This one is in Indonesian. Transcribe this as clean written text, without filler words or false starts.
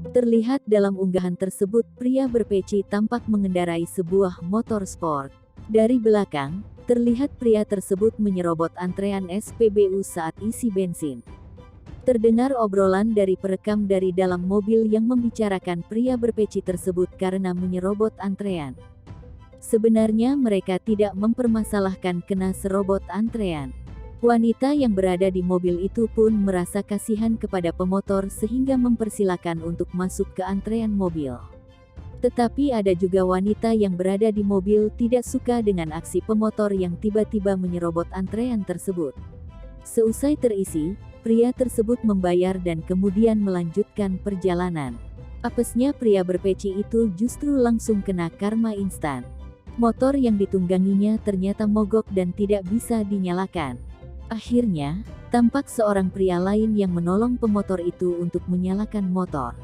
Terlihat dalam unggahan tersebut, pria berpeci tampak mengendarai sebuah motor sport. Dari belakang, terlihat pria tersebut menyerobot antrean SPBU saat isi bensin. Terdengar obrolan dari perekam dari dalam mobil yang membicarakan pria berpeci tersebut karena menyerobot antrean. Sebenarnya mereka tidak mempermasalahkan kena serobot antrean. Wanita yang berada di mobil itu pun merasa kasihan kepada pemotor sehingga mempersilakan untuk masuk ke antrean mobil. Tetapi ada juga wanita yang berada di mobil tidak suka dengan aksi pemotor yang tiba-tiba menyerobot antrean tersebut. Seusai terisi, pria tersebut membayar dan kemudian melanjutkan perjalanan. Apesnya pria berpeci itu justru langsung kena karma instan. Motor yang ditungganginya ternyata mogok dan tidak bisa dinyalakan. Akhirnya, tampak seorang pria lain yang menolong pemotor itu untuk menyalakan motor.